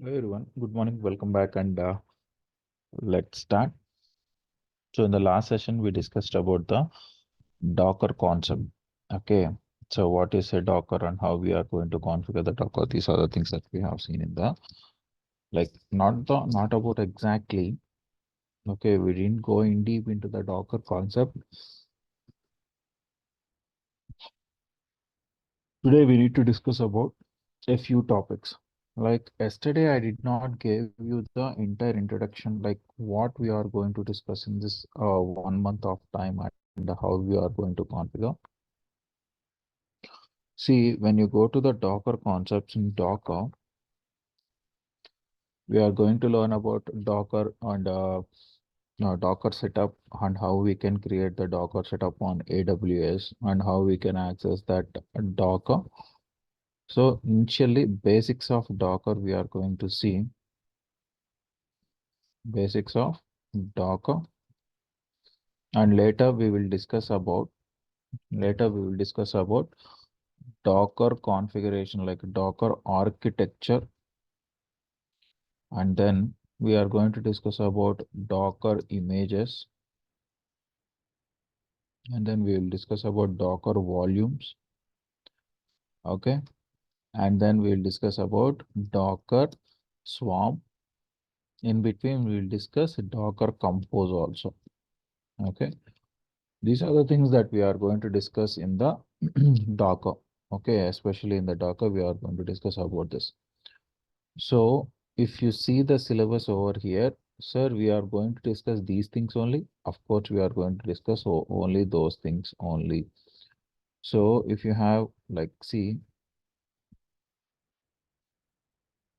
Hello everyone, good morning, welcome back, and let's start. So in the last session, we discussed about the Docker concept. Okay, so what is a Docker and how we are going to configure the Docker? These are the things that we have seen in the not about exactly. Okay, we didn't go in deep into the Docker concept. Today we need to discuss about a few topics. Like yesterday, I did not give you the entire introduction, like what we are going to discuss in this 1 month of time and how we are going to configure. See, when you go to the Docker concepts in Docker, we are going to learn about Docker and Docker setup and how we can create the Docker setup on AWS and how we can access that Docker. So initially, basics of Docker, we are going to see basics of Docker, and later we will discuss about Docker configuration, like Docker architecture, and then we are going to discuss about Docker images, and then we will discuss about Docker volumes. Okay, and then we will discuss about Docker Swarm. In between, we will discuss Docker Compose also. Okay, these are the things that we are going to discuss in the Docker. Okay, especially in the Docker, we are going to discuss about this. So if you see the syllabus over here, sir, we are going to discuss these things only. Of course, we are going to discuss only those things only. So if you have like, see,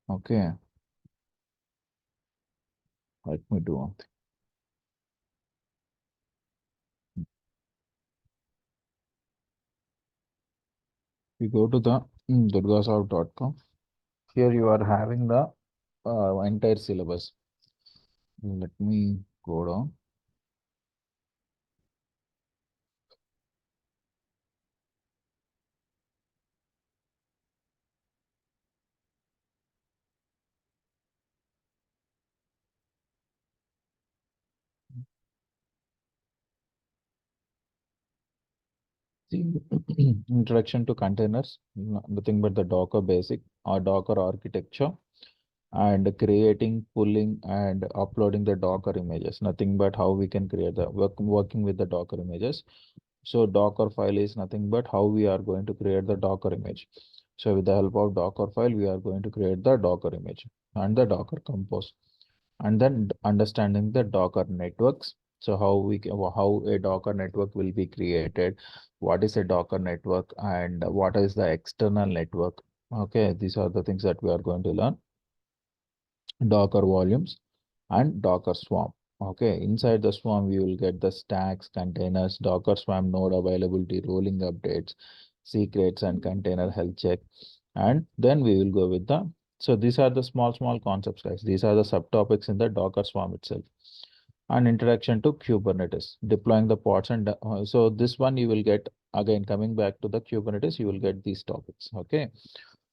okay, let me do one thing. We go to the durgasoft.com. Here you are having the entire syllabus. Let me go down. See, introduction to containers, nothing but the Docker basic or Docker architecture, and creating, pulling, and uploading the Docker images. Nothing but how we can create the working with the Docker images. So Docker file is nothing but how we are going to create the Docker image. So with the help of Docker file, we are going to create the Docker image and the Docker compose, and then understanding the Docker networks. So how a Docker network will be created, what is a Docker network, and what is the external network. Okay, these are the things that we are going to learn. Docker volumes and Docker Swarm. Okay, inside the Swarm, we will get the stacks, containers, Docker Swarm node availability, rolling updates, secrets, and container health check. And then we will go with the, so these are the small concepts, guys. These are the subtopics in the Docker Swarm itself. And introduction to Kubernetes, deploying the pods. And so this one you will get, again, coming back to the Kubernetes, you will get these topics. Okay,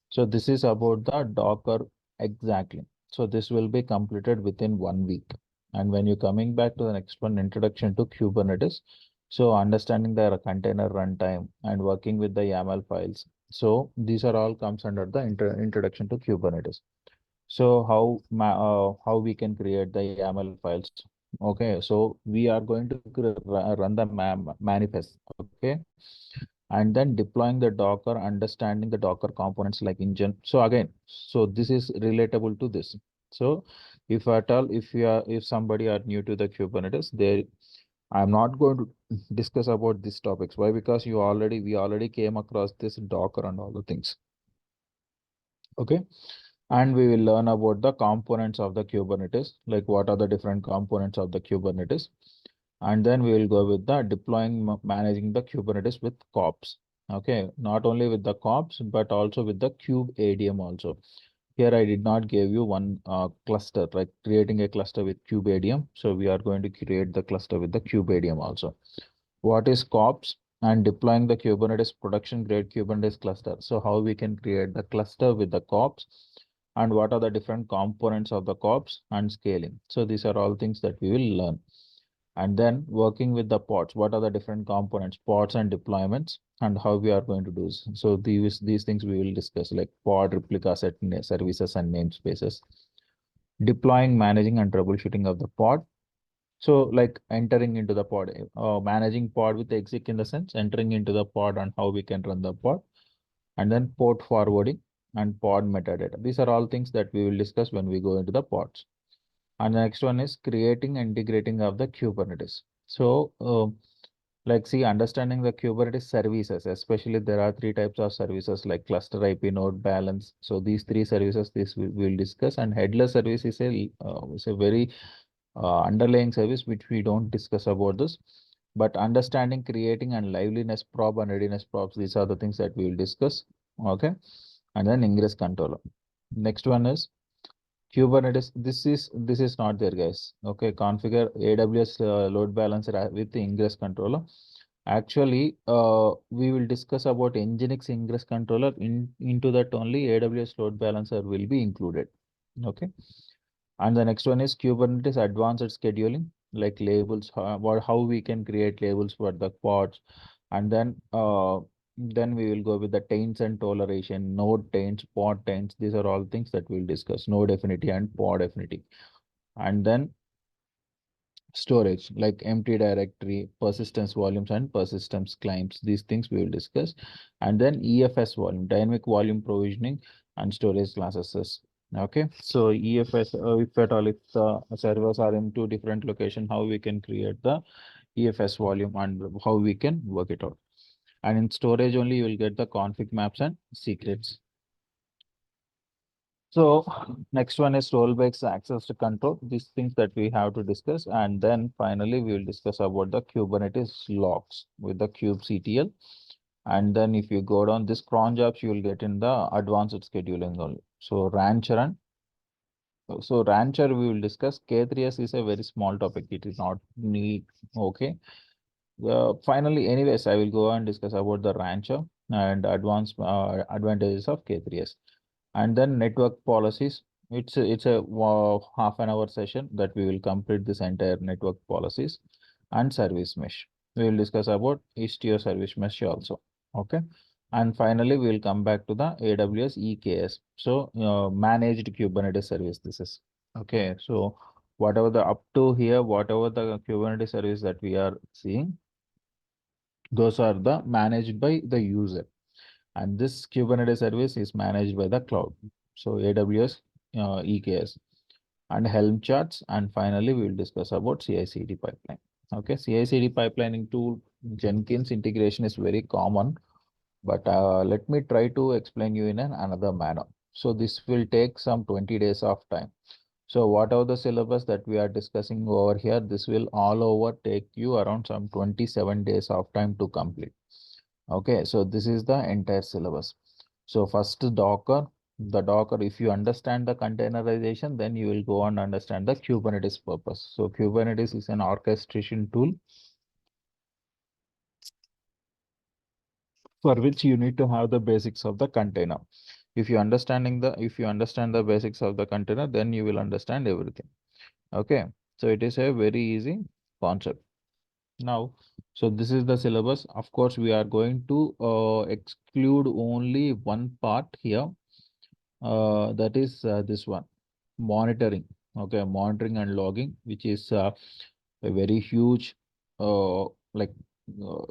so this is about the Docker exactly. So this will be completed within 1 week. And when you're coming back to the next one, introduction to Kubernetes, so understanding the container runtime and working with the YAML files. So these are all comes under the introduction to Kubernetes. So how we can create the YAML files. Okay, so we are going to run the manifest. Okay, and then deploying the Docker, understanding the Docker components like engine. So again, so this is relatable to this. So if at all, if somebody are new to the Kubernetes, I'm not going to discuss about these topics. Why? Because we already came across this Docker and all the things. Okay. And we will learn about the components of the Kubernetes, like what are the different components of the Kubernetes. And then we will go with the deploying, managing the Kubernetes with kops. Okay, not only with the kops, but also with the kubeadm also. Here I did not give you one cluster, like creating a cluster with kubeadm. So we are going to create the cluster with the kubeadm also. What is kops? And deploying the Kubernetes production grade Kubernetes cluster. So how we can create the cluster with the kops, and what are the different components of the corps and scaling. So these are all things that we will learn. And then working with the pods, what are the different components, pods and deployments, and how we are going to do this. So these things we will discuss, like pod, replica set, services, and namespaces. Deploying, managing, and troubleshooting of the pod. So like entering into the pod, managing pod with exec in the sense, entering into the pod and how we can run the pod, and then port forwarding and pod metadata. These are all things that we will discuss when we go into the pods. And the next one is creating and integrating of the Kubernetes. So like see, understanding the Kubernetes services, especially there are three types of services like cluster IP, node balance. So these three services, this we will discuss. And headless service is a very underlying service which we don't discuss about this. But understanding, creating, and liveliness probe and readiness probes, these are the things that we will discuss. Okay. And then ingress controller. Next one is Kubernetes. This is not there, guys. Okay, configure AWS load balancer with the ingress controller. Actually, we will discuss about Nginx ingress controller. Into that only AWS load balancer will be included. Okay. And the next one is Kubernetes advanced scheduling, like labels, how we can create labels for the pods. And then we will go with the taints and toleration, node taints, pod taints. These are all things that we'll discuss, node affinity and pod affinity. And then storage, like empty directory, persistence volumes, and persistence claims. These things we will discuss. And then EFS volume, dynamic volume provisioning, and storage classes. Okay, so EFS, if at all, if the servers are in two different locations, how we can create the EFS volume and how we can work it out. And in storage only, you will get the config maps and secrets. So next one is role-based access to control, these things that we have to discuss. And then finally, we will discuss about the Kubernetes logs with the kubectl. And then if you go down this cron jobs, you will get in the advanced scheduling only. So Rancher we will discuss. K3s is a very small topic. It is not need. Okay. Finally, anyways, I will go and discuss about the Rancher and advanced advantages of K3s. And then network policies. It's a half an hour session that we will complete this entire network policies and service mesh. We will discuss about Istio service mesh also. Okay. And finally, we will come back to the AWS EKS. So managed Kubernetes service. This is okay. So whatever the up to here, whatever the Kubernetes service that we are seeing, those are the managed by the user. And this Kubernetes service is managed by the cloud. So AWS EKS and Helm charts. And finally, we will discuss about CI/CD pipeline. Okay, CI/CD pipelining tool Jenkins integration is very common, but let me try to explain you in another manner. So this will take some 20 days of time. So whatever the syllabus that we are discussing over here, this will all over take you around some 27 days of time to complete. Okay, so this is the entire syllabus. So first Docker, if you understand the containerization, then you will go and understand the Kubernetes purpose. So Kubernetes is an orchestration tool for which you need to have the basics of the container. If you understand the basics of the container, then you will understand everything. Okay, so it is a very easy concept. Now, so this is the syllabus. Of course, we are going to exclude only one part here. That is this one, monitoring. Okay, monitoring and logging, which is a very huge, like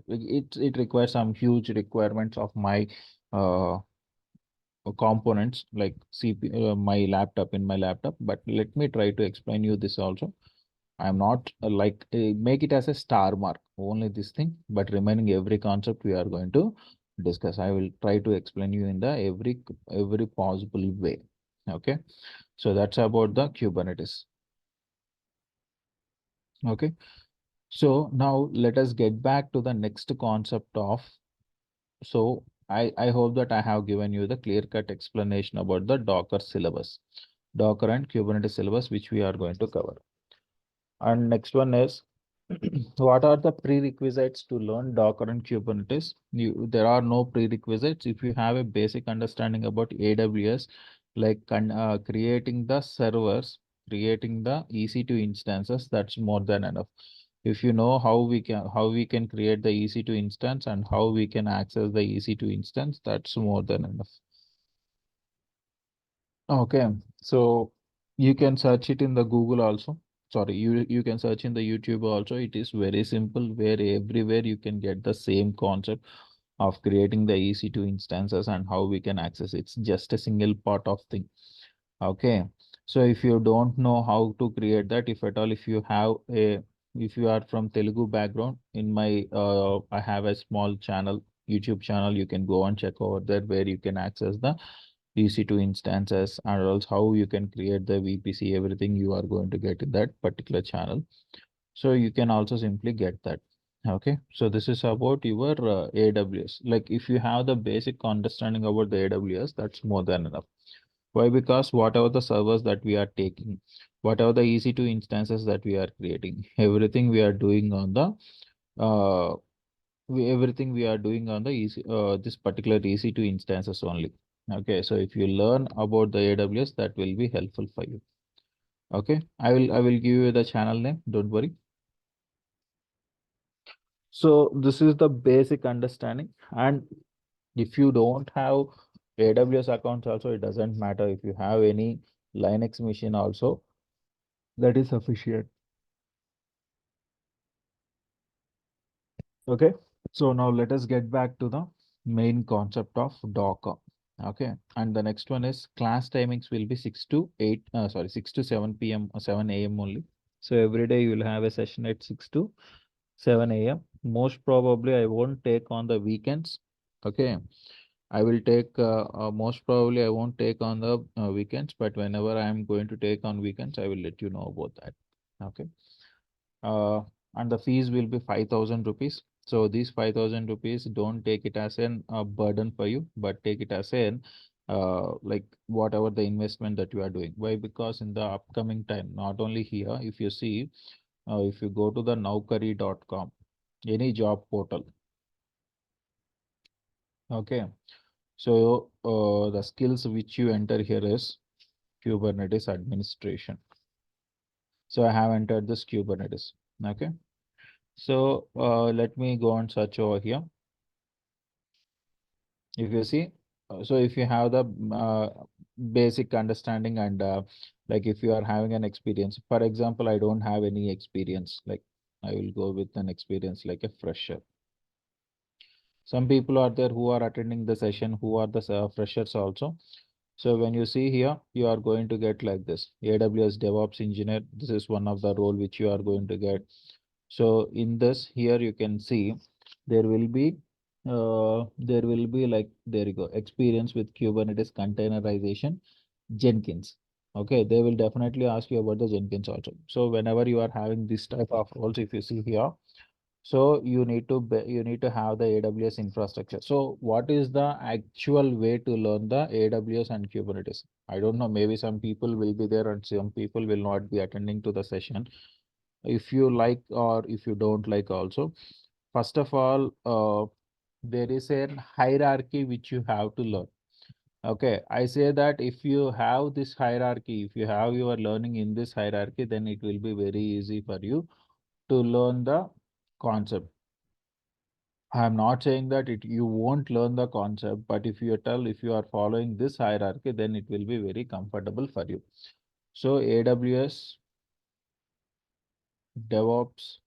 it requires some huge requirements of my uh, components like CPU, my laptop. But let me try to explain you this also. I'm not make it as a star mark, only this thing, but remaining every concept we are going to discuss. I will try to explain you in the every possible way. Okay. So that's about the Kubernetes. Okay. So now let us get back to the next concept of, so I hope that I have given you the clear-cut explanation about the Docker syllabus, Docker and Kubernetes syllabus, which we are going to cover. And next one is, what are the prerequisites to learn Docker and Kubernetes? There are no prerequisites. If you have a basic understanding about AWS, like creating the servers, creating the EC2 instances, that's more than enough. If you know how we can create the EC2 instance and how we can access the EC2 instance, that's more than enough. Okay, so you can search it in the Google also. Sorry, you can search in the YouTube also. It is very simple, where everywhere you can get the same concept of creating the EC2 instances and how we can access it. It's just a single part of thing. Okay, so if you don't know how to create that, if at all, if you are from Telugu background, in my I have a small channel, YouTube channel. You can go and check over there, where you can access the EC2 instances and also how you can create the VPC. Everything you are going to get in that particular channel. So you can also simply get that. Okay, so this is about your AWS. Like if you have the basic understanding about the AWS, that's more than enough. Why? Because whatever the servers that we are taking, whatever the EC2 instances that we are creating, everything we are doing on the everything we are doing on the this particular EC2 instances only. Okay, so if you learn about the AWS, that will be helpful for you. Okay, I will give you the channel name. Don't worry. So this is the basic understanding, and if you don't have AWS accounts also, it doesn't matter. If you have any Linux machine also, that is sufficient. Okay, so now let us get back to the main concept of Docker. Okay, and the next one is class timings will be 6 to 8, sorry, 6 to 7 p.m. or 7 a.m. only. So every day you will have a session at 6 to 7 a.m. Most probably I won't take on the weekends. Okay, I will take, most probably I won't take on the weekends, but whenever I am going to take on weekends, I will let you know about that. Okay. Uh, and the fees will be 5,000 rupees. So these 5,000 rupees, don't take it as an burden for you, but take it as an like whatever the investment that you are doing. Why? Because in the upcoming time, not only here, if you see, if you go to the naukari.com, any job portal, okay. So the skills which you enter here is Kubernetes administration. So I have entered this Kubernetes. Okay. So let me go and search over here. If you see, so if you have the basic understanding and like if you are having an experience, for example, I don't have any experience, like I will go with an experience like a fresher. Some people are there who are attending the session who are the freshers also. So when you see here, you are going to get like this AWS DevOps engineer. This is one of the role which you are going to get. So in this here, you can see there will be like, there you go, experience with Kubernetes containerization, Jenkins. Okay, they will definitely ask you about the Jenkins also. So whenever you are having this type of roles, if you see here, so you need to have the AWS infrastructure. So what is the actual way to learn the AWS and Kubernetes? I don't know. Maybe some people will be there and some people will not be attending to the session. If you like or if you don't like also, first of all, there is a hierarchy which you have to learn. Okay, I say that if you have this hierarchy, if you have your learning in this hierarchy, then it will be very easy for you to learn the concept. I am not saying that you won't learn the concept, but if you are following this hierarchy, then it will be very comfortable for you. So AWS, DevOps,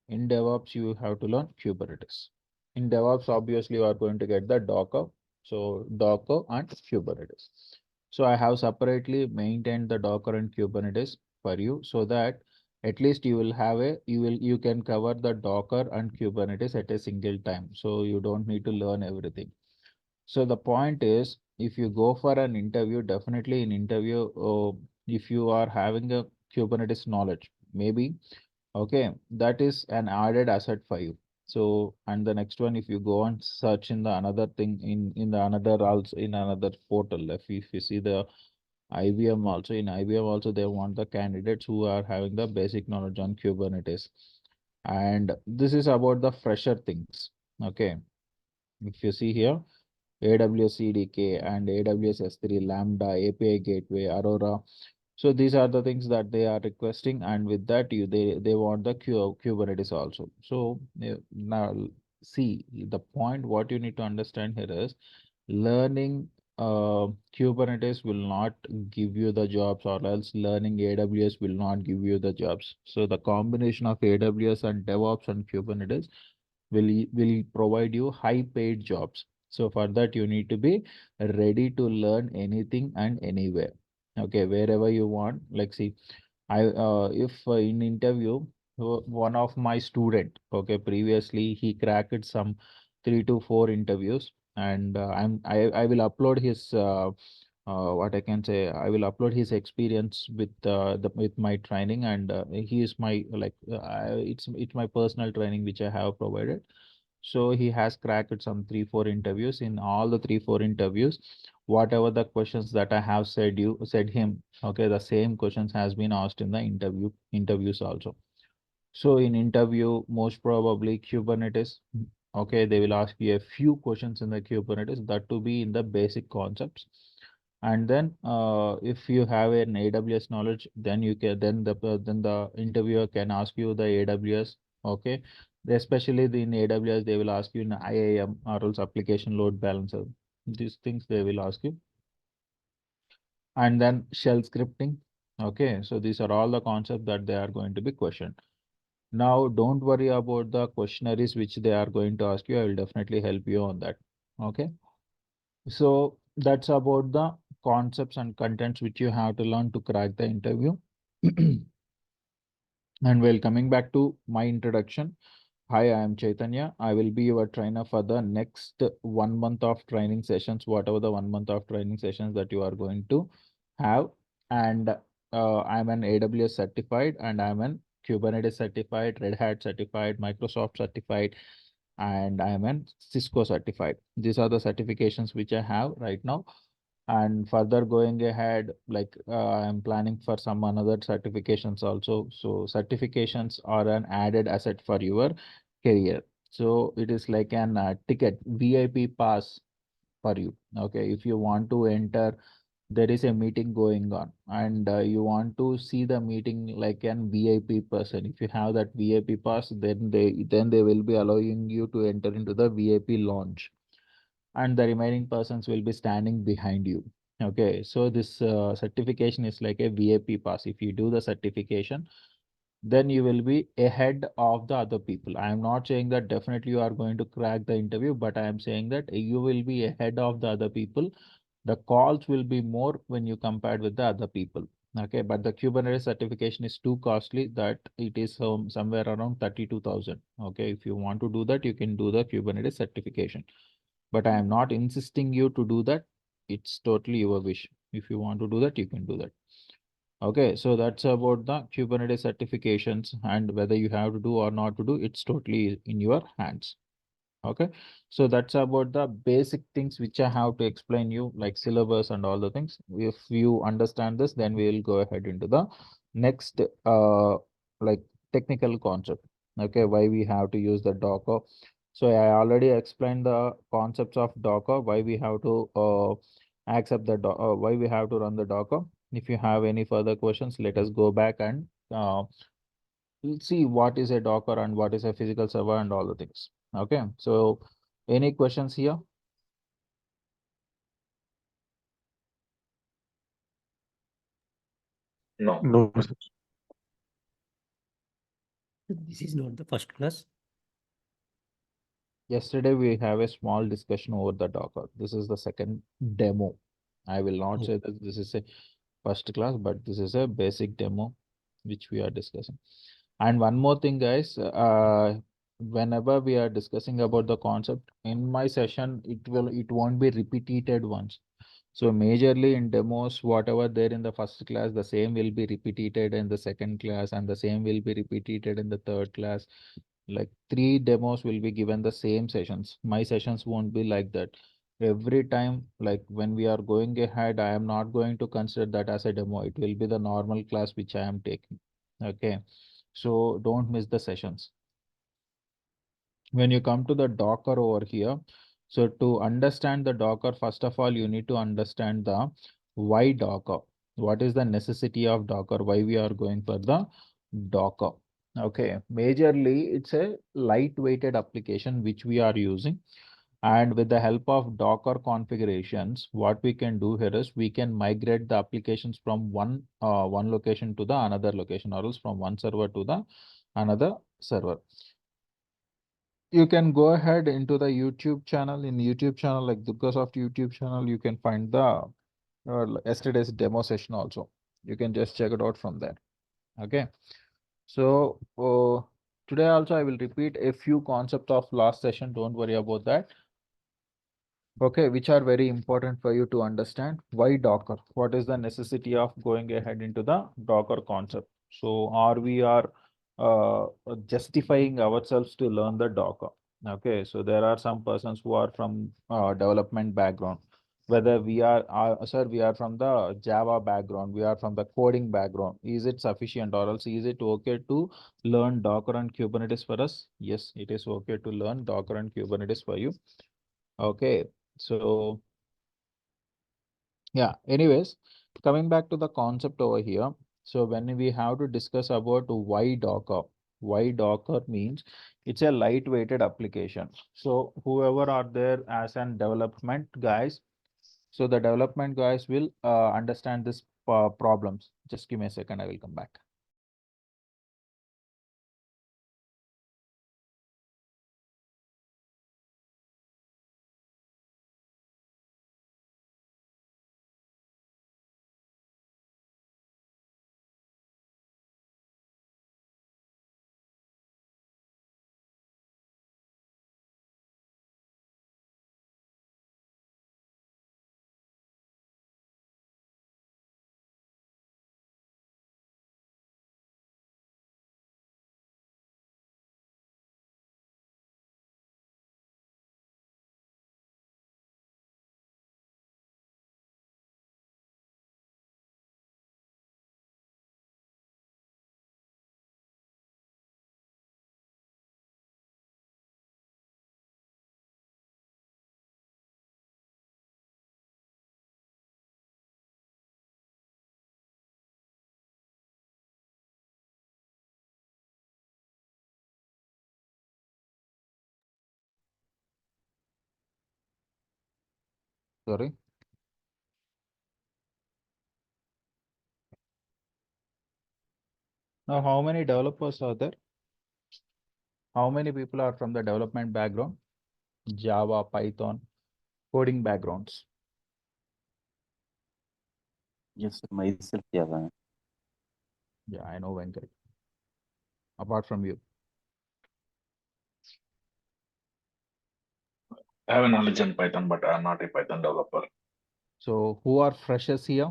in DevOps, you have to learn Kubernetes. In DevOps, obviously, you are going to get the Docker. So Docker and Kubernetes. So I have separately maintained the Docker and Kubernetes for you, so that at least you will have you can cover the Docker and Kubernetes at a single time. So you don't need to learn everything. So the point is, if you go for an interview, definitely in interview, if you are having a Kubernetes knowledge, maybe, okay, that is an added asset for you. So, and the next one, if you go and search in the another thing in the another also in another portal, if you see the IBM also, in IBM also they want the candidates who are having the basic knowledge on Kubernetes. And this is about the fresher things. Okay, if you see here, AWS CDK and AWS S3, Lambda, API Gateway, Aurora. So these are the things that they are requesting, and with that they want the Kubernetes also. So now see the point. What you need to understand here is learning Kubernetes will not give you the jobs, or else learning AWS will not give you the jobs. So the combination of AWS and DevOps and Kubernetes will provide you high paid jobs. So for that you need to be ready to learn anything and anywhere. Okay, wherever you want. Like see, if in interview one of my student, okay, previously he cracked some 3 to 4 interviews, and I will upload his what I can say, I will upload his experience with with my training, and he is my like it's my personal training which I have provided. So he has cracked some 3 4 interviews. In all the 3 4 interviews, whatever the questions that I have said him, okay, the same questions has been asked in the interviews also. So in interview, most probably Kubernetes, okay, they will ask you a few questions in the Kubernetes, that to be in the basic concepts. And then if you have an AWS knowledge, then you can then the interviewer can ask you the AWS, okay. Especially in AWS, they will ask you in IAM or else application load balancer. These things they will ask you. And then shell scripting. Okay, so these are all the concepts that they are going to be questioned. Now, don't worry about the questionnaires which they are going to ask you. I will definitely help you on that. Okay. So that's about the concepts and contents which you have to learn to crack the interview. And well, coming back to my introduction. Hi, I am Chaitanya. I will be your trainer for the next 1 month of training sessions, whatever the 1 month of training sessions that you are going to have. And I'm an AWS certified, and I'm an Kubernetes certified, Red Hat certified, Microsoft certified, and I'm an Cisco certified. These are the certifications which I have right now. And further going ahead, like I'm planning for some another certifications also. So certifications are an added asset for your career. So it is like an ticket, VIP pass for you. Okay, if you want to enter, there is a meeting going on, and you want to see the meeting like an VIP person. If you have that VIP pass, then they will be allowing you to enter into the VIP launch, and the remaining persons will be standing behind you. Okay, so this certification is like a VIP pass. If you do the certification, then you will be ahead of the other people. I am not saying that definitely you are going to crack the interview, but I am saying that you will be ahead of the other people. The calls will be more when you compared with the other people. Okay, but the Kubernetes certification is too costly, that it is somewhere around 32,000. Okay, if you want to do that, you can do the Kubernetes certification. But I am not insisting you to do that. It's totally your wish. If you want to do that, you can do that. Okay, so that's about the Kubernetes certifications, and whether you have to do or not to do, it's totally in your hands. Okay, so that's about the basic things which I have to explain you, like syllabus and all the things. If you understand this, then we will go ahead into the next like technical concept. Okay, why we have to use the Docker. So I already explained the concepts of Docker, why we have to accept the why we have to run the Docker. If you have any further questions, let us go back and we'll see what is a Docker and what is a physical server and all the things. Okay, so any questions here? No. No, sir. This is not the first class. Yesterday we have a small discussion over the Docker. This is the second demo. I will not Oh. say that this is a first class, but this is a basic demo which we are discussing. And one more thing, guys, whenever we are discussing about the concept in my session, it won't be repeated once. So majorly in demos, whatever there in the first class, the same will be repeated in the second class, and the same will be repeated in the third class. Like 3 demos will be given the same sessions. My sessions won't be like that. Every time, like when we are going ahead, I am not going to consider that as a demo. It will be the normal class which I am taking. Okay. So don't miss the sessions. When you come to the Docker over here, So to understand the Docker, first of all, you need to understand the why Docker. What is the necessity of Docker? Why we are going for the Docker? Okay, majorly it's a lightweighted application which we are using. And with the help of Docker configurations, what we can do here is we can migrate the applications from one location to the another location, or else from one server to the another server. You can go ahead into the YouTube channel. In YouTube channel, like DURGASOFT YouTube channel, you can find the yesterday's demo session also. You can just check it out from there. Okay. So today also I will repeat a few concepts of last session. Don't worry about that. Okay, which are very important for you to understand. Why Docker? What is the necessity of going ahead into the Docker concept? So are we are justifying ourselves to learn the Docker? Okay, so there are some persons who are from development background. Whether we are, sir, we are from the Java background, we are from the coding background. Is it sufficient, or else is it okay to learn Docker and Kubernetes for us? Yes, it is okay to learn Docker and Kubernetes for you. Okay, so yeah, anyways, coming back to the concept over here. So when we have to discuss about why Docker means it's a lightweighted application. So whoever are there as an development guys, so the development guys will understand this problems. Just give me a second, I will come back. Sorry. Now, how many developers are there? How many people are from the development background? Java, Python, coding backgrounds. Yes, sir, myself, Java. Yeah, I know Venkat. Apart from you. I have a knowledge in Python, but I'm not a Python developer. So who are freshers here?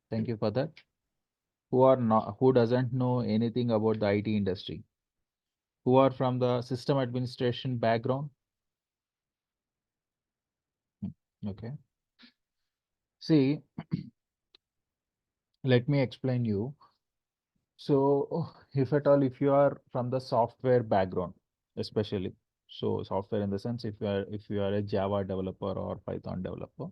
Thank you for that. Who are not, who doesn't know anything about the IT industry? Who are from the system administration background? Okay. See, let me explain you. So if at all, if you are from the software background, especially, so software in the sense, if you are a Java developer or Python developer,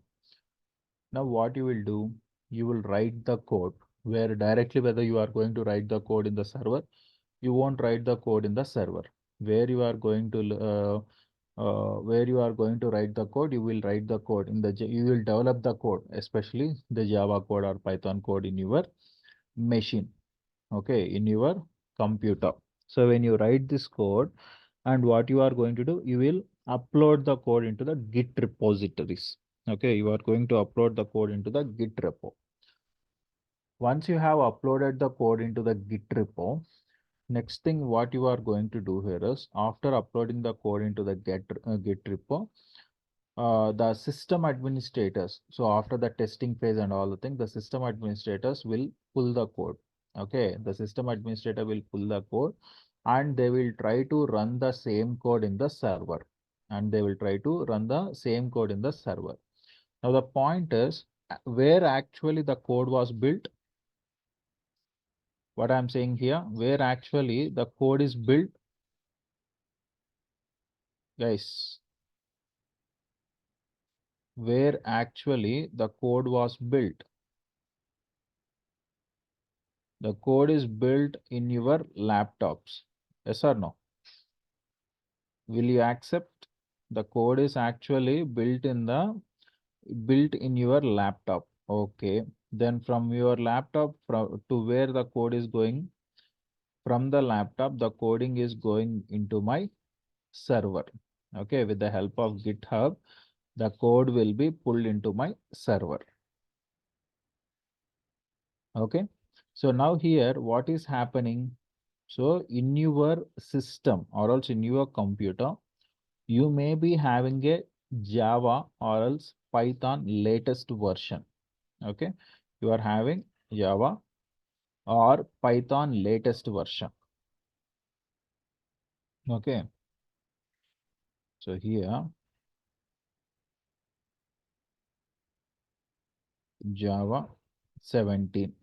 now what you will do, you will write the code where directly whether you are going to write the code in the server, you won't write the code in the server. Where you are going to where you are going to write the code, you will write the code in the you will develop the code, especially the Java code or Python code in your machine. Okay, in your computer. So when you write this code, and what you are going to do, you will upload the code into the Git repositories. Okay, you are going to upload the code into the Git repo. Once you have uploaded the code into the Git repo, next thing what you are going to do here is, after uploading the code into the Git repo, the system administrators, so after the testing phase and all the things, the system administrators will pull the code. Okay, the system administrator will pull the code and they will try to run the same code in the server. And they will try to run the same code in the server. Now the point is, where actually the code was built. What I'm saying here, where actually the code is built. Guys, where actually the code was built. The code is built in your laptops. Yes or no? Will you accept? The code is actually built in your laptop. Okay. Then from your laptop to where the code is going, from the laptop, the coding is going into my server. Okay. With the help of GitHub, the code will be pulled into my server. Okay. So now here, what is happening? So in your system or else in your computer, you may be having a Java or else Python latest version. Okay. You are having Java or Python latest version. Okay. So here, Java 17.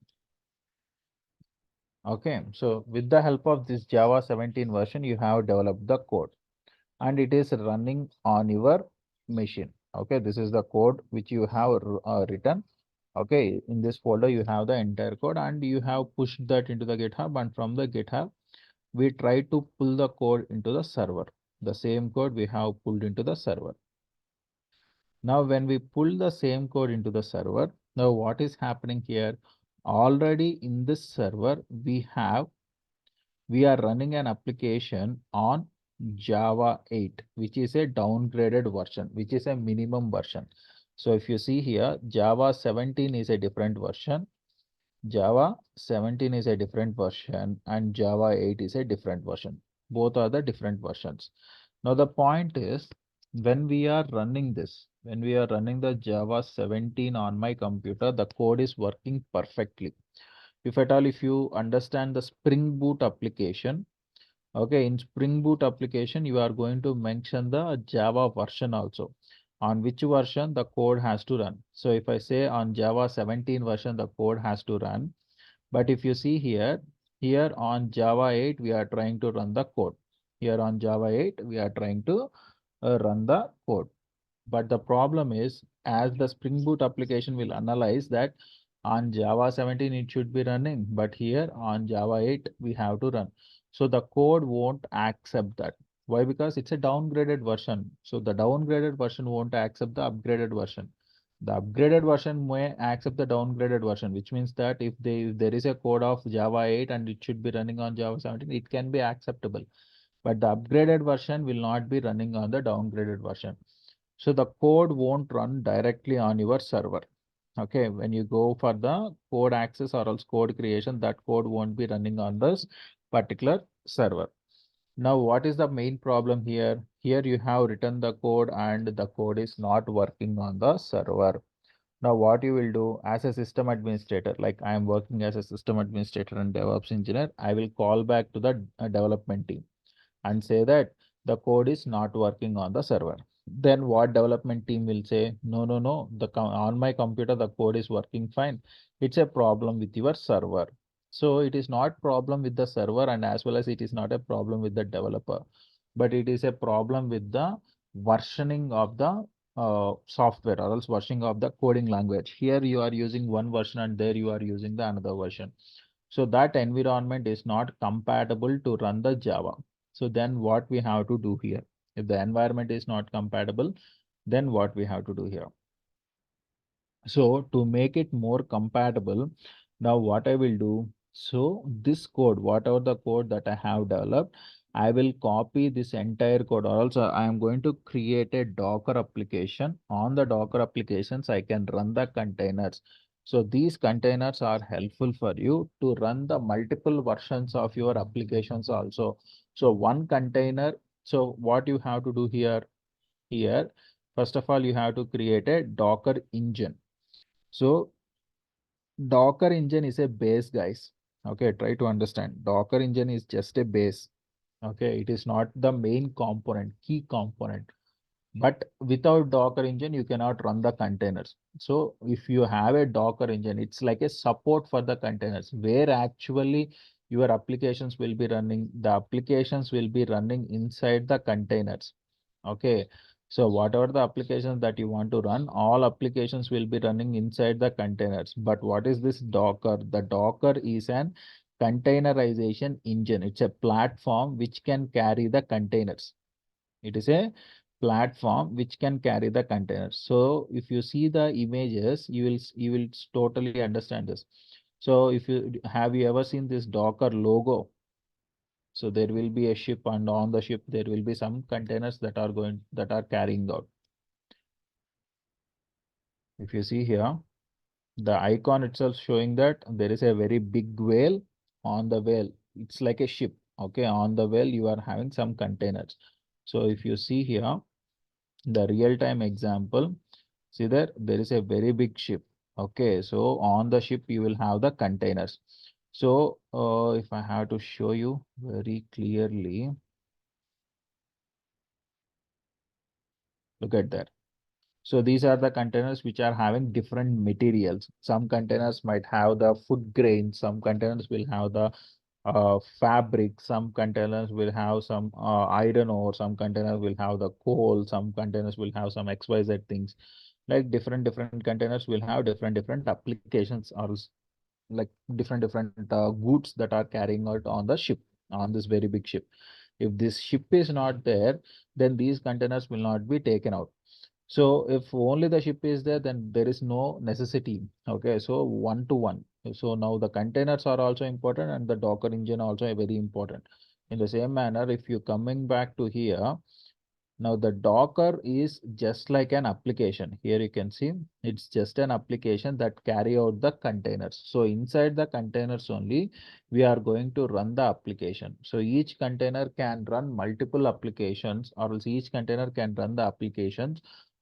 Okay. So with the help of this Java 17 version, you have developed the code and it is running on your machine. Okay. This is the code which you have written. Okay. In this folder, you have the entire code and you have pushed that into the GitHub, and from the GitHub, we try to pull the code into the server. The same code we have pulled into the server. Now, when we pull the same code into the server, now what is happening here? Already in this server, we are running an application on Java 8, which is a downgraded version, which is a minimum version. So if you see here, Java 17 is a different version. Java 17 is a different version and Java 8 is a different version. Both are the different versions. Now the point is, when we are running the Java 17 on my computer, the code is working perfectly. If you understand the Spring Boot application, okay, in Spring Boot application, you are going to mention the Java version also, on which version the code has to run. So if I say on Java 17 version, the code has to run. But if you see here on Java 8, we are trying to run the code. Here on Java 8, we are trying to run the code. But the problem is, as the Spring Boot application will analyze that on Java 17 it should be running, but here on Java 8 we have to run. So the code won't accept that. Why? Because it's a downgraded version. So the downgraded version won't accept the upgraded version. The upgraded version may accept the downgraded version, which means that if there is a code of Java 8 and it should be running on Java 17, it can be acceptable. But the upgraded version will not be running on the downgraded version. So the code won't run directly on your server. Okay, when you go for the code access or else code creation, that code won't be running on this particular server. Now, what is the main problem here? Here you have written the code and the code is not working on the server. Now, what you will do as a system administrator, like I am working as a system administrator and DevOps engineer, I will call back to the development team and say that the code is not working on the server. Then what development team will say? No, no, no. On my computer, the code is working fine. It's a problem with your server. So it is not problem with the server, and as well as it is not a problem with the developer, but it is a problem with the versioning of the software or else versioning of the coding language. Here you are using one version and there you are using the another version. So that environment is not compatible to run the Java. So then what we have to do here? If the environment is not compatible, then what we have to do here? So to make it more compatible, now what I will do, so this code, whatever the code that I have developed, I will copy this entire code, or also I am going to create a Docker application. On the Docker applications, I can run the containers. So these containers are helpful for you to run the multiple versions of your applications also. So one container, so what you have to do here, first of all, you have to create a Docker engine. So Docker engine is a base, guys. Okay, try to understand. Docker engine is just a base. Okay, it is not the main component, key component. But without Docker engine, you cannot run the containers. So if you have a Docker engine, it's like a support for the containers where actually your applications will be running. The applications will be running inside the containers. Okay, So whatever the applications that you want to run, all applications will be running inside the containers. But what is this Docker? The Docker is an containerization engine. It's a platform which can carry the containers. It is a platform which can carry the containers. So if you see the images, you will totally understand this. So if you ever seen this Docker logo? So there will be a ship, and on the ship there will be some containers that are carrying out. If you see here, the icon itself showing that there is a very big whale. On the whale, it's like a ship. Okay, on the whale you are having some containers. So if you see here, the real-time example, see there is a very big ship. Okay, so on the ship you will have the containers. So if I have to show you very clearly, look at that. So these are the containers which are having different materials. Some containers might have the food grain, some containers will have the fabric, some containers will have some iron ore, some containers will have the coal, some containers will have some XYZ things. Like different containers will have different applications, or like different goods that are carrying out on the ship, on this very big ship. If this ship is not there, then these containers will not be taken out. So if only the ship is there, then there is no necessity. Okay, so one to one. So now the containers are also important, and the Docker engine also very important. In the same manner, if you coming back to here, now the Docker is just like an application. Here you can see it's just an application that carry out the containers. So inside the containers only, we are going to run the application. So each container can run multiple applications, or else each container can run the applications.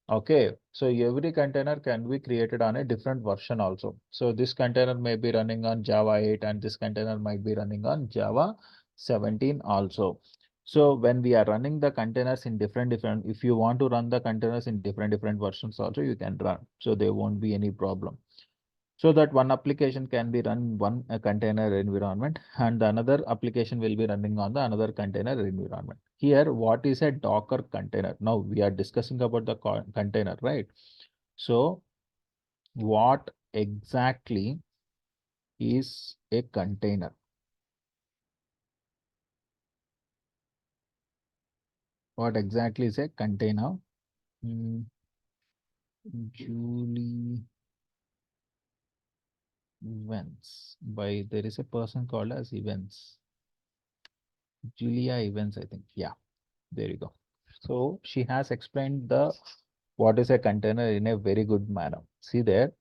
Okay, so every container can be created on a different version also. So this container may be running on Java 8, and this container might be running on Java 17 also. So when we are running the containers in different, if you want to run the containers in different versions also, you can run. So there won't be any problem. So that one application can be run one container environment, and the another application will be running on the another container environment. Here, what is a Docker container? Now we are discussing about the container, right? So what exactly is a container? What exactly is a container? Julie Events. There is a person called as Events. Julia Events, I think. Yeah, there you go. So she has explained the what is a container in a very good manner. See there.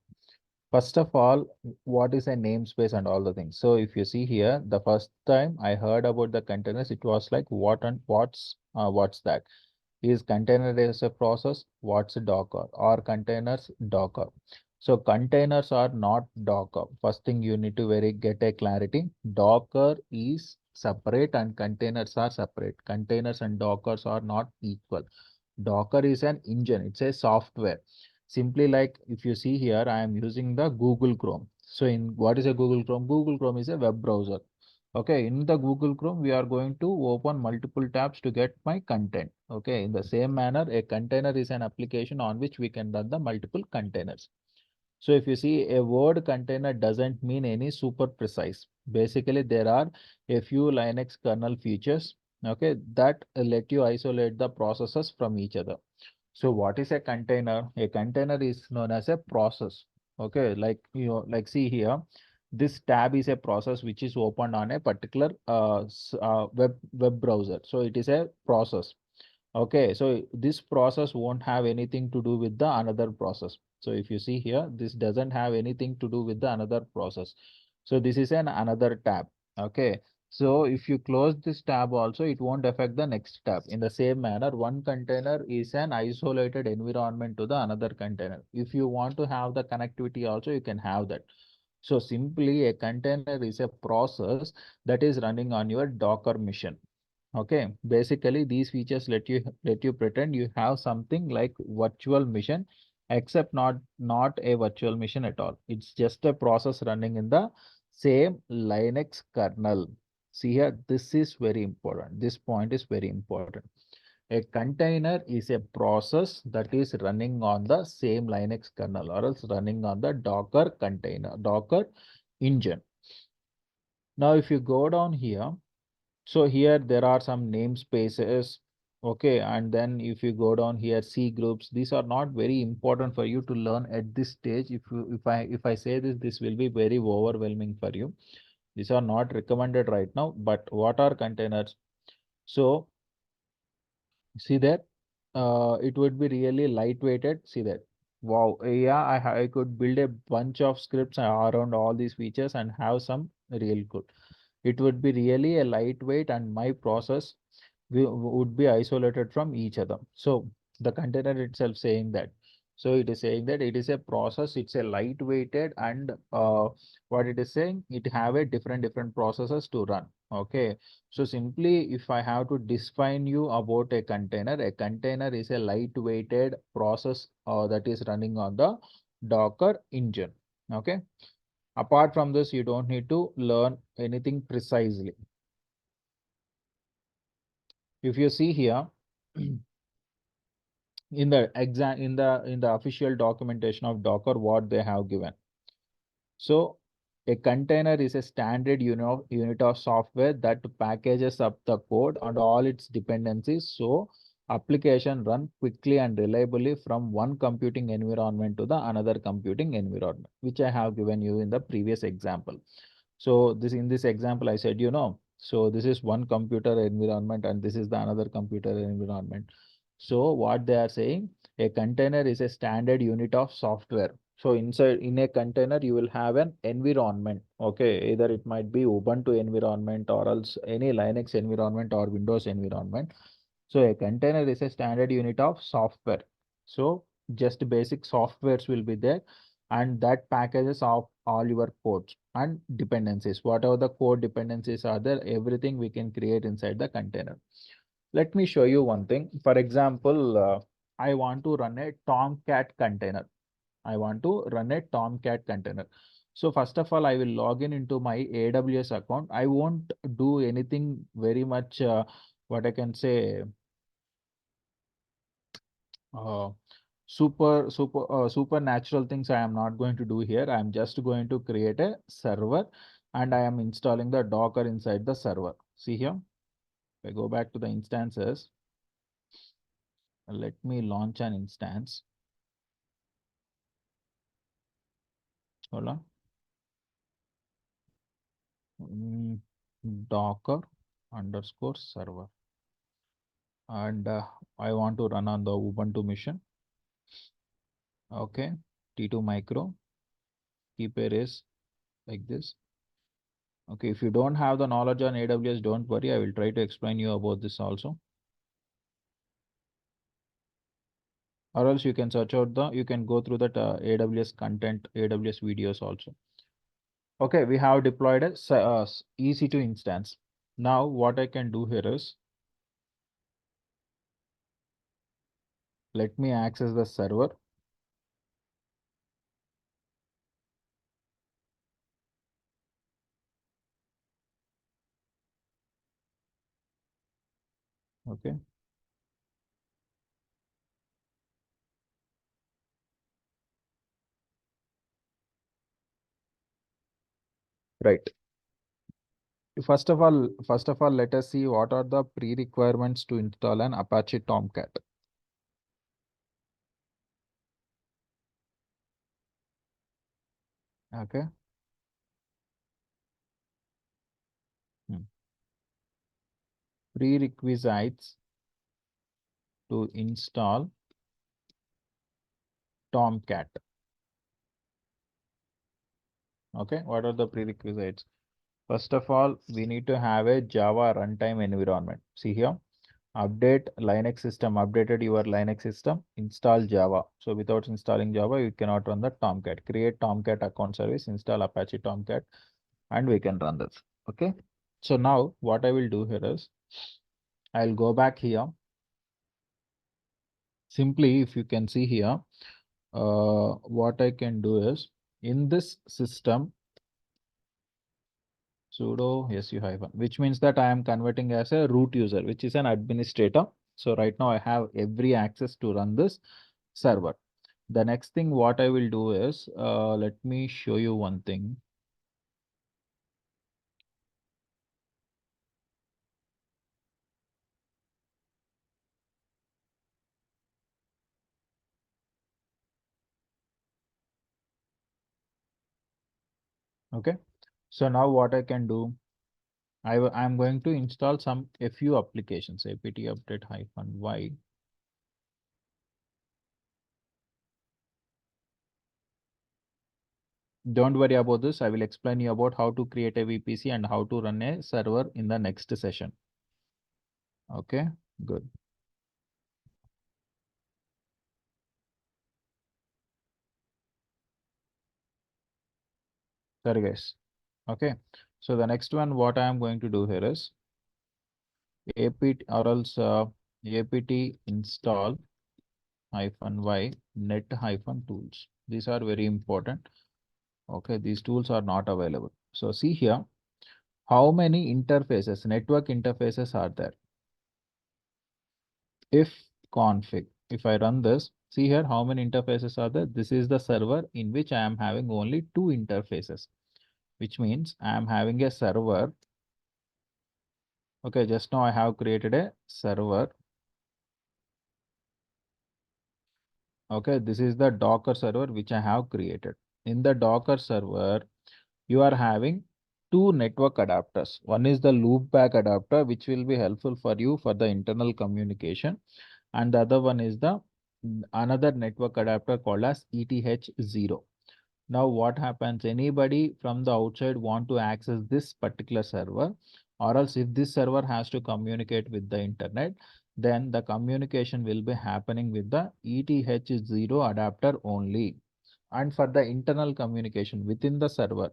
First of all, what is a namespace and all the things. So if you see here, the first time I heard about the containers, it was like what's that? Is container as a process? What's a Docker? Or containers Docker? So containers are not Docker. First thing you need to get a clarity. Docker is separate and containers are separate. Containers and Dockers are not equal. Docker is an engine. It's a software. Simply like if you see here, I am using the Google Chrome. So in what is a Google Chrome? Google Chrome is a web browser. Okay, in the Google Chrome, we are going to open multiple tabs to get my content. Okay, in the same manner, a container is an application on which we can run the multiple containers. So if you see a word container doesn't mean any super precise. Basically, there are a few Linux kernel features, okay, that let you isolate the processes from each other. So what is a container? A container is known as a process. Okay, like like see here, this tab is a process which is opened on a particular web browser. So it is a process. Okay, so this process won't have anything to do with the another process. So if you see here, this doesn't have anything to do with the another process. So this is an another tab. Okay, so if you close this tab also, it won't affect the next tab. In the same manner, one container is an isolated environment to the another container. If you want to have the connectivity also, you can have that. So simply a container is a process that is running on your Docker machine. Okay, basically these features let you pretend you have something like virtual machine, except not a virtual machine at all. It's just a process running in the same Linux kernel. See here, this is very important. This point is very important. A container is a process that is running on the same Linux kernel or else running on the Docker container, Docker engine. Now, if you go down here, so here there are some namespaces. Okay, and then if you go down here, C groups, these are not very important for you to learn at this stage. If I say this, this will be very overwhelming for you. These are not recommended right now, but what are containers? So see that it would be really lightweighted. See that. Wow, yeah, I could build a bunch of scripts around all these features and have some real good. It would be really a lightweight and my process would be isolated from each other. So the container itself saying that. So it is saying that it is a process, it's a lightweighted and what it is saying, it have a different processes to run. Okay. So simply, if I have to define you about a container is a lightweighted process that is running on the Docker engine. Okay. Apart from this, you don't need to learn anything precisely. If you see here, in the official documentation of Docker, what they have given. So a container is a standard unit of software that packages up the code and all its dependencies. So application run quickly and reliably from one computing environment to the another computing environment, which I have given you in the previous example. So in this example, I said, so this is one computer environment and this is the another computer environment. So what they are saying, a container is a standard unit of software. So inside in a container, you will have an environment. Okay, either it might be Ubuntu environment or else any Linux environment or Windows environment. So a container is a standard unit of software. So just basic softwares will be there and that packages of all your codes and dependencies. Whatever the code dependencies are there, everything we can create inside the container. Let me show you one thing. For example, I want to run a Tomcat container. I want to run a Tomcat container. So first of all, I will log in into my AWS account. I won't do anything very much, what I can say, uh, supernatural things I am not going to do here. I am just going to create a server and I am installing the Docker inside the server. See here, if I go back to the instances, let me launch an instance. Hold on. Docker underscore server. And I want to run on the Ubuntu mission. Okay, T2 micro, keep a race like this. Okay, if you don't have the knowledge on AWS, don't worry. I will try to explain you about this also. Or else you can search out you can go through that AWS content, AWS videos also. Okay, we have deployed a EC2 instance. Now what I can do here is, let me access the server. Okay. Right. First of all, let us see what are the pre-requirements to install an Apache Tomcat. Okay. Prerequisites to install Tomcat. Okay, what are the prerequisites? First of all, we need to have a Java runtime environment. See here, update Linux system, updated your Linux system, install Java. So without installing Java, you cannot run the Tomcat. Create Tomcat account service, install Apache Tomcat, and we can run this. Okay. So now what I will do here is, I'll go back here. Simply, if you can see here, what I can do is, in this system, sudo su-, which means that I am converting as a root user, which is an administrator. So right now I have every access to run this server. The next thing what I will do is, let me show you one thing. Okay, so now what I can do, I'm going to install a few applications, apt update -y. Don't worry about this. I will explain you about how to create a VPC and how to run a server in the next session. Okay, good. Sorry guys. Okay, so the next one, what I am going to do here is apt or else apt install -y net-tools. These are very important. Okay, these tools are not available. So see here, how many interfaces, network interfaces are there? If config, if I run this, see here how many interfaces are there. This is the server in which I am having only 2 interfaces, which means I am having a server. Okay, just now I have created a server. Okay, this is the Docker server which I have created. In the Docker server, you are having 2 network adapters. One is the loopback adapter, which will be helpful for you for the internal communication. And the other one is the another network adapter called as ETH0. Now what happens, anybody from the outside want to access this particular server, or else if this server has to communicate with the internet, then the communication will be happening with the ETH0 adapter only. And for the internal communication within the server,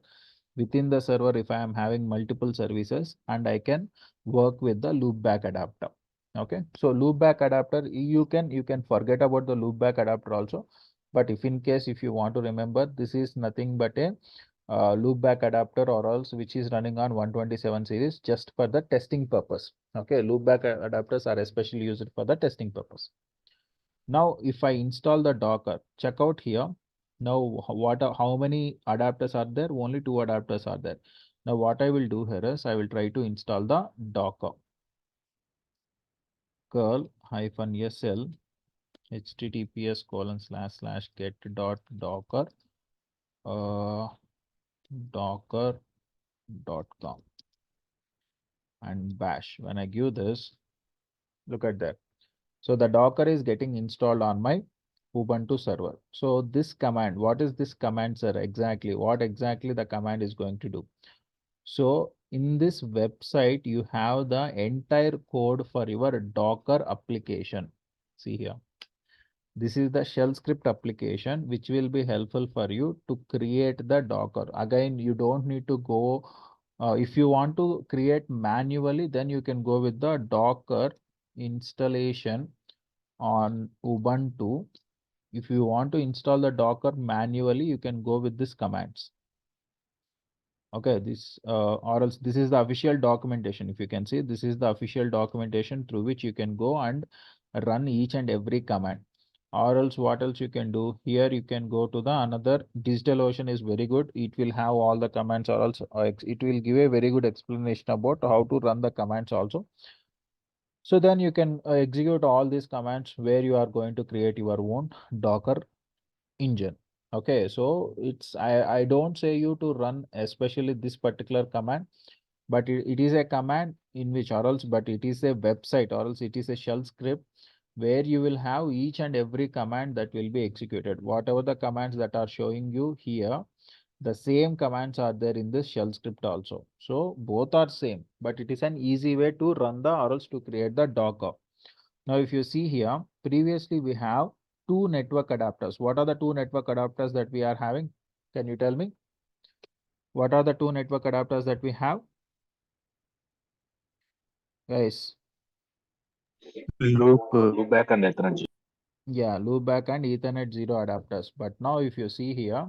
if I am having multiple services, and I can work with the loopback adapter. Okay, so loopback adapter, you can forget about the loopback adapter also, but if in case if you want to remember, this is nothing but a loopback adapter or else which is running on 127 series just for the testing purpose. Okay, loopback adapters are especially used for the testing purpose. Now, if I install the Docker, check out here. Now, how many adapters are there? Only 2 adapters are there. Now, what I will do here is I will try to install the Docker curl -sl https://get.docker docker.com and bash. When I give this, look at that. So the Docker is getting installed on my Ubuntu server. So this command, what is this command, sir? Exactly, what exactly the command is going to do? So in this website, you have the entire code for your Docker application. See here. This is the shell script application, which will be helpful for you to create the Docker. Again, you don't need to go, if you want to create manually, then you can go with the Docker installation on Ubuntu. If you want to install the Docker manually, you can go with these commands. Okay, this or else this is the official documentation. If you can see, this is the official documentation through which you can go and run each and every command. Or else what else you can do here, you can go to the another DigitalOcean is very good. It will have all the commands, or else it will give a very good explanation about how to run the commands also. So then you can execute all these commands where you are going to create your own Docker engine. Okay, so I don't say you to run especially this particular command, but it is a command in which, or else, but it is a website, or else it is a shell script where you will have each and every command that will be executed. Whatever the commands that are showing you here, the same commands are there in this shell script also. So both are same, but it is an easy way to run the, or else to create the Docker. Now, if you see here, previously we have 2 network adapters. What are the 2 network adapters that we are having? Can you tell me? What are the 2 network adapters that we have? Guys. Loopback and Ethernet. Yeah, loopback and Ethernet 0 adapters. But now if you see here,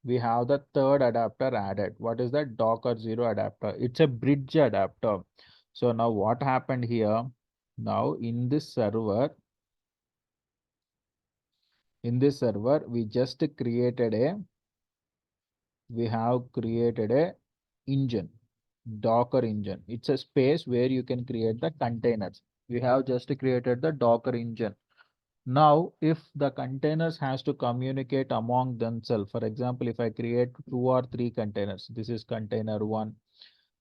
we have the third adapter added. What is that? Docker 0 adapter. It's a bridge adapter. So now what happened here? Now in this server, we just created a engine, Docker engine. It's a space where you can create the containers. We have just created the Docker engine. Now, if the containers has to communicate among themselves, for example, if I create 2 or 3 containers, this is container 1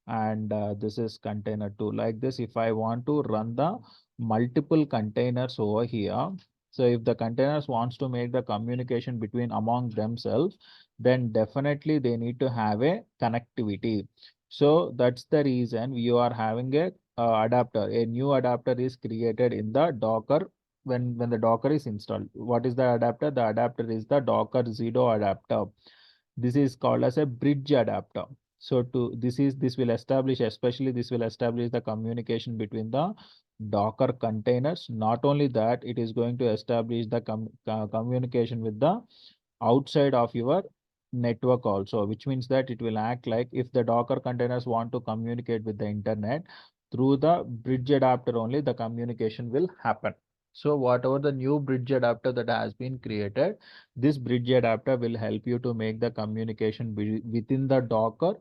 and this is container 2. Like this, if I want to run the multiple containers over here, so if the containers wants to make the communication between among themselves, then definitely they need to have a connectivity. So that's the reason you are having a adapter. A new adapter is created in the Docker when the Docker is installed. What is the adapter? The adapter is the Docker Zero adapter. This is called as a bridge adapter. So this will establish, especially this will establish the communication between the Docker containers. Not only that, it is going to establish the communication with the outside of your network also, which means that it will act like if the Docker containers want to communicate with the internet through the bridge adapter only, the communication will happen. So whatever the new bridge adapter that has been created, this bridge adapter will help you to make the communication within the Docker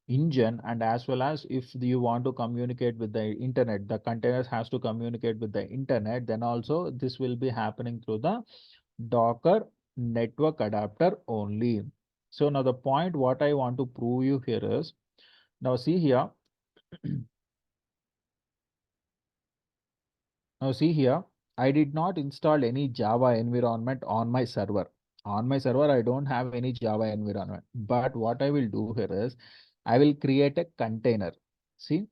engine, and as well as if you want to communicate with the internet, the containers has to communicate with the internet, then also this will be happening through the Docker network adapter only. So now the point what I want to prove you here is, now see here, now see here, I did not install any Java environment on my server. On my server, I don't have any Java environment. But what I will do here is, I will create a container. See,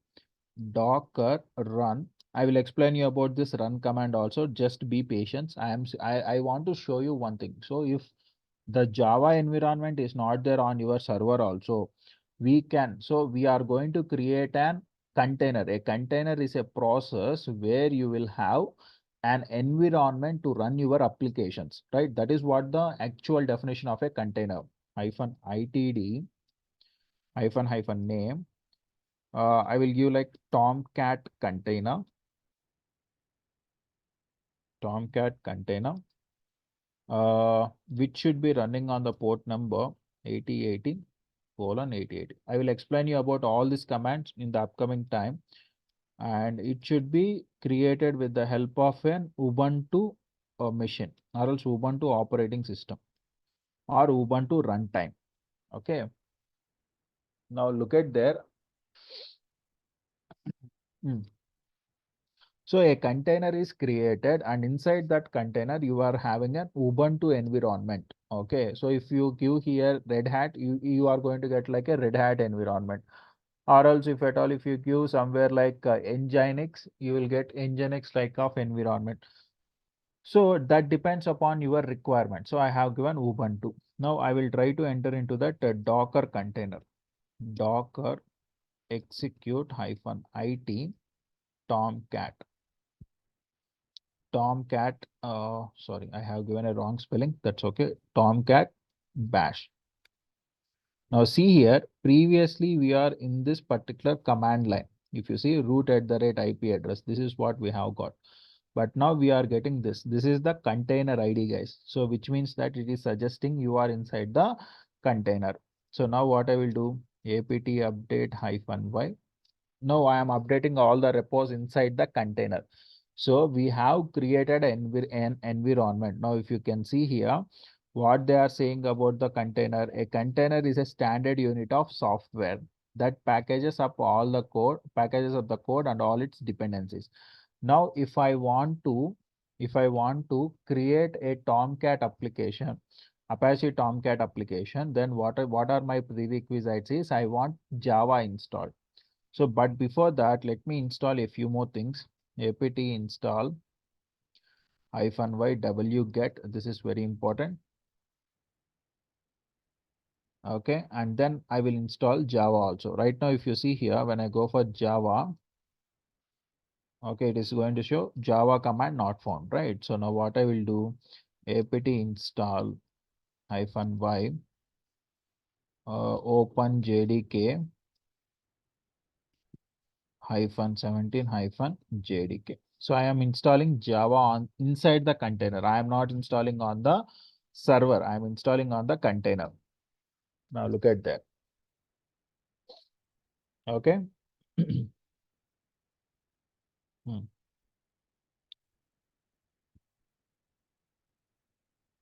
Docker run. I will explain you about this run command also. Just be patient. I want to show you one thing. So if the Java environment is not there on your server also, we are going to create an container. A container is a process where you will have an environment to run your applications, right? That is what the actual definition of a container. -itd -name. I will give like Tomcat container, which should be running on the port number 8080:8080. I will explain you about all these commands in the upcoming time, and it should be created with the help of an Ubuntu machine, or else Ubuntu operating system, or Ubuntu runtime. Okay. Now look at there. So a container is created, and inside that container you are having an Ubuntu environment. Okay, so if you give here Red Hat, you are going to get like a Red Hat environment. Or else if at all, if you give somewhere like Nginx, you will get Nginx like of environment. So that depends upon your requirement. So I have given Ubuntu. Now I will try to enter into that Docker container. Docker execute -it Tomcat. Sorry, I have given a wrong spelling. That's okay. Tomcat bash. Now see here, previously we are in this particular command line. If you see root@IP address, this is what we have got. But now we are getting this. This is the container ID, guys. So which means that it is suggesting you are inside the container. So now what I will do, apt update -y. Now I am updating all the repos inside the container. So we have created an environment. Now, if you can see here, what they are saying about the container, a container is a standard unit of software that packages up all the code, packages up the code and all its dependencies. Now, if I want to create a Tomcat application, Apache Tomcat application, then what are my prerequisites is I want Java installed. So, but before that, let me install a few more things. Apt install -y wget. This is very important. Okay, and then I will install Java also. Right now, if you see here, when I go for Java, okay, it is going to show Java command not found, right? So now what I will do, apt install -y open jdk -17-JDK. So I am installing Java on inside the container. I am not installing on the server. I am installing on the container. Now look at that. Okay.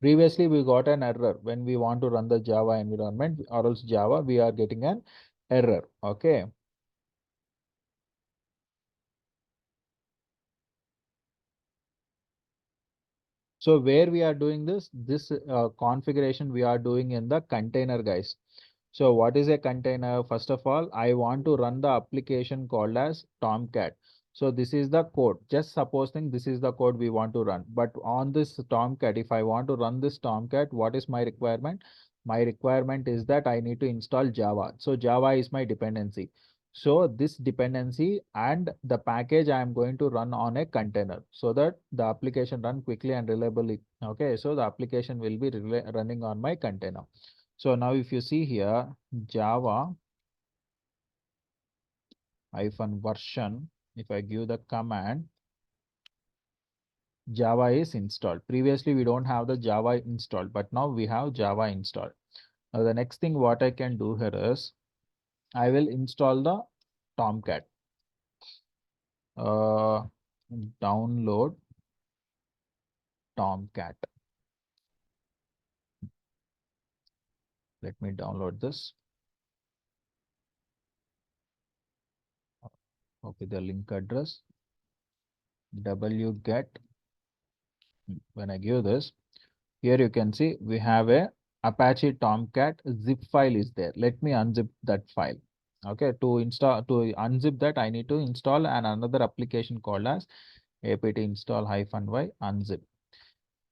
Previously, we got an error when we want to run the Java environment or else Java, we are getting an error. Okay. So where we are doing this configuration we are doing in the container, guys. So what is a container? First of all, I want to run the application called as Tomcat. So this is the code. Just supposing this is the code we want to run. But on this Tomcat, if I want to run this Tomcat, what is my requirement? My requirement is that I need to install Java. So Java is my dependency. So this dependency and the package I am going to run on a container so that the application run quickly and reliably. Okay, so the application will be running on my container. So now if you see here, Java -version, if I give the command, Java is installed. Previously, we don't have the Java installed, but now we have Java installed. Now the next thing what I can do here is I will install the Tomcat. Download Tomcat. Let me download this. Okay, the link address wget. When I give this, here you can see we have a Apache Tomcat zip file is there. Let me unzip that file. Okay, to unzip that, I need to install another application called as apt install -y unzip.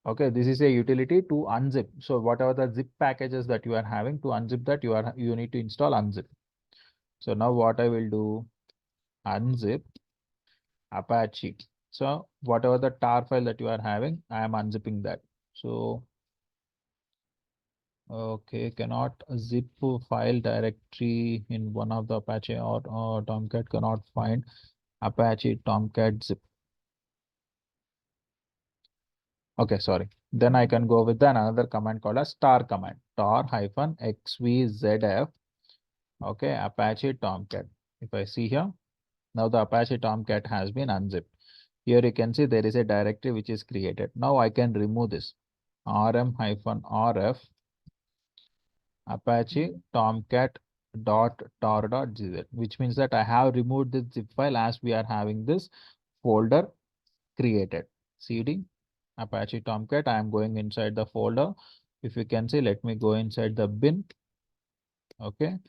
Okay, this is a utility to unzip. So whatever the zip packages that you are having, to unzip that you need to install unzip. So now what I will do, unzip Apache. So whatever the tar file that you are having, I am unzipping that. So okay, cannot zip file directory in one of the Apache or Tomcat cannot find Apache Tomcat zip. Okay, sorry. Then I can go with another command called as tar command, tar-xvzf. Okay, Apache Tomcat. If I see here, now the Apache Tomcat has been unzipped. Here you can see there is a directory which is created. Now I can remove this rm-rf Apache Tomcat .tar.gz, which means that I have removed this zip file as we are having this folder created. CD Apache Tomcat. I am going inside the folder. If you can see, let me go inside the bin. Okay.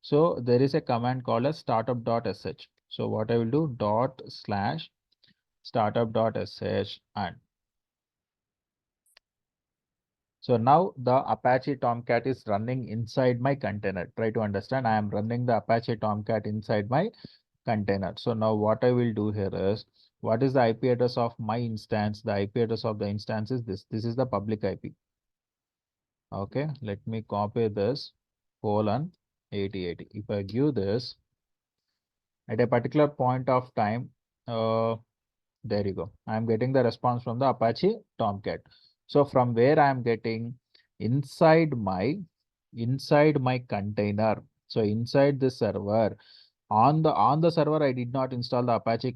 So there is a command called as startup.sh. So what I will do, /startup.sh and so now the Apache Tomcat is running inside my container. Try to understand. I am running the Apache Tomcat inside my container. So now what I will do here is, what is the IP address of my instance? The IP address of the instance is this. This is the public IP. Okay, let me copy this :8080. If I give this at a particular point of time, there you go. I am getting the response from the Apache Tomcat. So from where I am getting inside my container. So inside the server, on the server, I did not install the Apache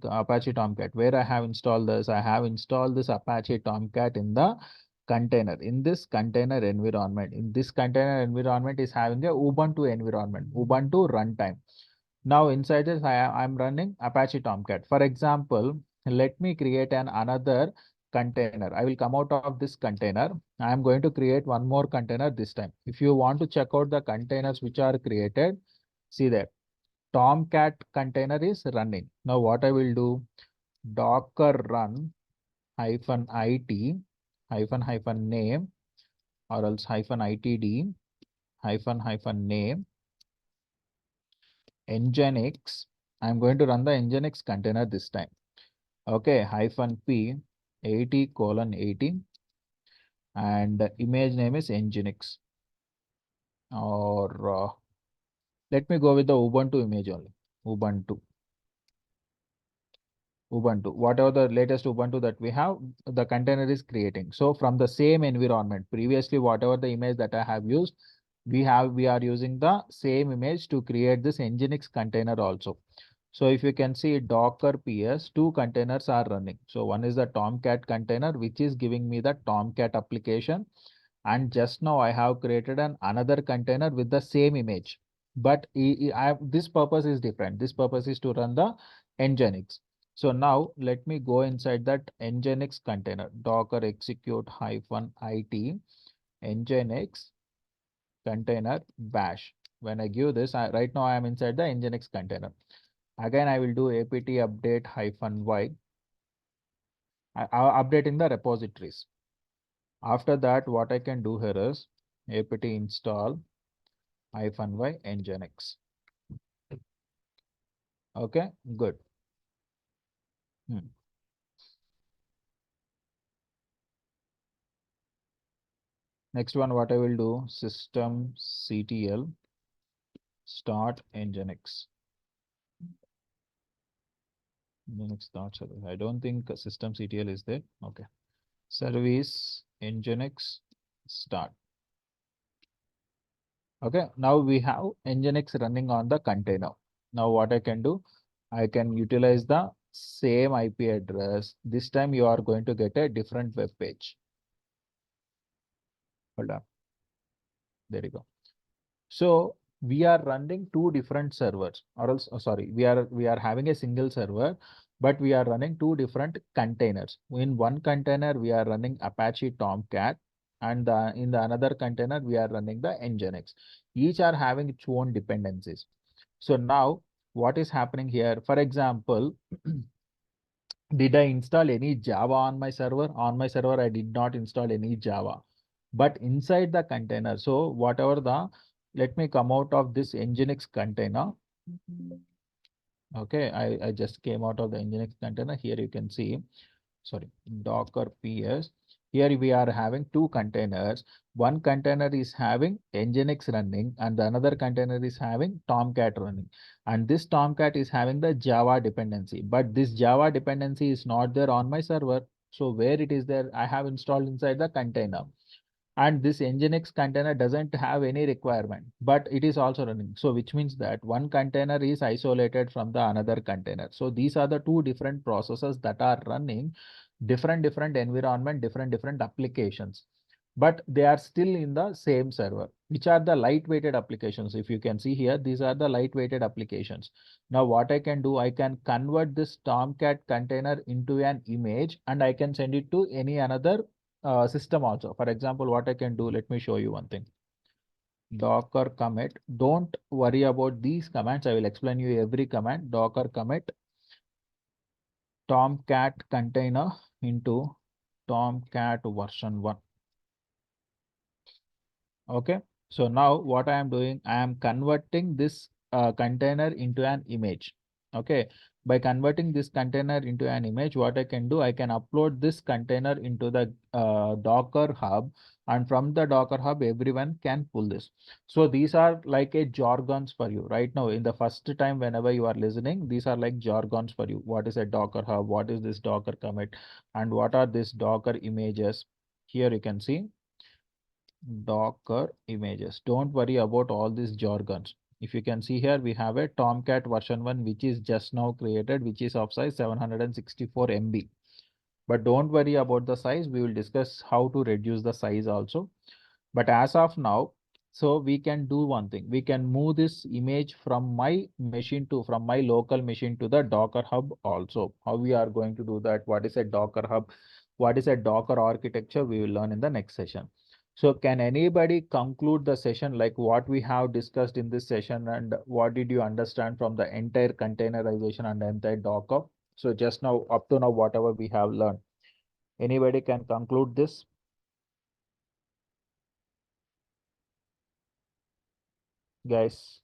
Tomcat. Where I have installed this, I have installed this Apache Tomcat in the container, in this container environment. In this container environment is having a Ubuntu environment, Ubuntu runtime. Now inside this, I'm running Apache Tomcat. For example, let me create another container. I will come out of this container. I am going to create one more container this time. If you want to check out the containers which are created, see that Tomcat container is running. Now what I will do, docker run -it -name or else -itd -name nginx. I'm going to run the nginx container this time. Okay, -p 80:80 and the image name is nginx, or let me go with the Ubuntu image only. Ubuntu. Ubuntu, whatever the latest Ubuntu that we have, the container is creating. So from the same environment, previously, whatever the image that I have used, we are using the same image to create this Nginx container also. So if you can see Docker PS, two containers are running. So one is the Tomcat container, which is giving me the Tomcat application. And just now I have created another container with the same image. But this purpose is different. This purpose is to run the Nginx. So now let me go inside that Nginx container, Docker execute -it Nginx container bash. When I give this, right now I am inside the Nginx container. Again, I will do apt update -y, updating the repositories. After that, what I can do here is apt install -y nginx. Okay, good. Next one, what I will do, systemctl start nginx. I don't think systemctl is there. Okay. Service nginx start. Okay, now we have nginx running on the container. Now what I can do, I can utilize the same IP address. This time you are going to get a different web page. Hold on. There you go. So we are running two different servers, or else, sorry, we are having a single server, but we are running two different containers. In one container, we are running Apache Tomcat, and in the another container, we are running the Nginx. Each are having its own dependencies. So now what is happening here? For example, did I install any Java on my server? On my server, I did not install any Java. But inside the container, so whatever the, let me come out of this Nginx container. Okay, I just came out of the Nginx container. Here you can see, sorry, Docker PS. Here we are having two containers. One container is having Nginx running and the another container is having Tomcat running. And this Tomcat is having the Java dependency, but this Java dependency is not there on my server. So where it is there, I have installed inside the container. And this Nginx container doesn't have any requirement, but it is also running. So which means that one container is isolated from the another container. So these are the two different processes that are running different environment, different applications, but they are still in the same server, which are the lightweighted applications. If you can see here, these are the lightweighted applications. Now what I can do, I can convert this Tomcat container into an image and I can send it to any another system also. For example, what I can do, let me show you one thing. Docker commit. Don't worry about these commands. I will explain you every command. Docker commit Tomcat container into Tomcat version 1. Okay. So now what I am doing, I am converting this container into an image. Okay. By converting this container into an image, what I can do, I can upload this container into the Docker hub, and from the Docker hub, everyone can pull this. So these are like a jargons for you right now. In the first time, whenever you are listening, these are like jargons for you. What is a Docker hub? What is this Docker commit? And what are these Docker images? Here you can see Docker images. Don't worry about all these jargons. If you can see here, we have a Tomcat version 1, which is just now created, which is of size 764 MB. But don't worry about the size. We will discuss how to reduce the size also. But as of now, so we can do one thing. We can move this image from my machine to, from my local machine to the Docker hub also. How we are going to do that? What is a Docker hub? What is a Docker architecture? We will learn in the next session. So can anybody conclude the session like what we have discussed in this session, and what did you understand from the entire containerization and entire Docker? So just now, up to now, whatever we have learned, anybody can conclude this? Guys,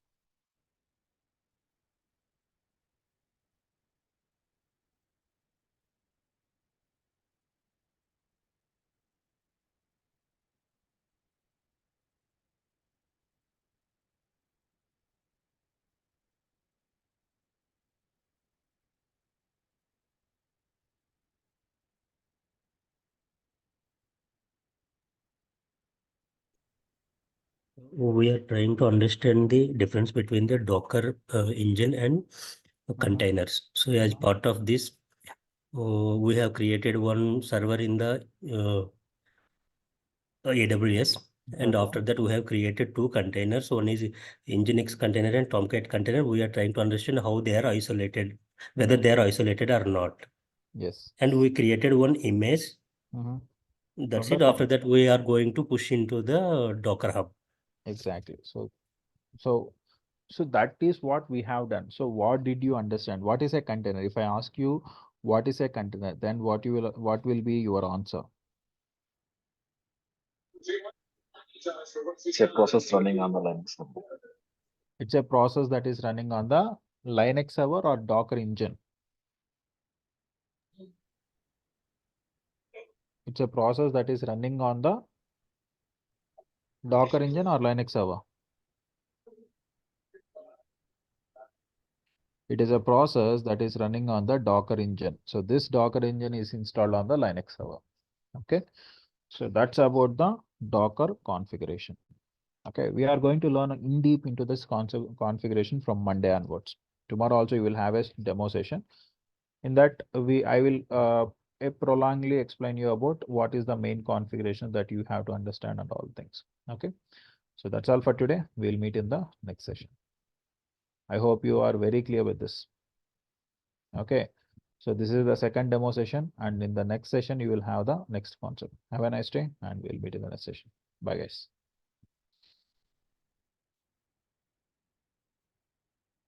we are trying to understand the difference between the Docker engine and containers. So as part of this, we have created one server in the AWS. And Okay. after that, we have created two containers. One is Nginx container and Tomcat container. We are trying to understand how they are isolated, whether they are isolated or not. Yes. And we created one image. Mhm. That's From it. the After that, we are going to push into the Docker Hub. Exactly. So that is what we have done. So what did you understand? What is a container? If I ask you what is a container, then what will be your answer? It's a process running on the Linux server. It's a process that is running on the Linux server or Docker engine. It's a process that is running on the Docker engine or Linux server. It is a process that is running on the Docker engine. So this Docker engine is installed on the Linux server. Okay. So that's about the Docker configuration. Okay. We are going to learn in deep into this concept configuration from Monday onwards. Tomorrow also you will have a demo session. In that I will prolongly explain you about what is the main configuration that you have to understand and all things. Okay. So that's all for today. We'll meet in the next session. I hope you are very clear with this. Okay. So this is the second demo session, and in the next session, you will have the next concept. Have a nice day, and we'll meet in the next session. Bye, guys.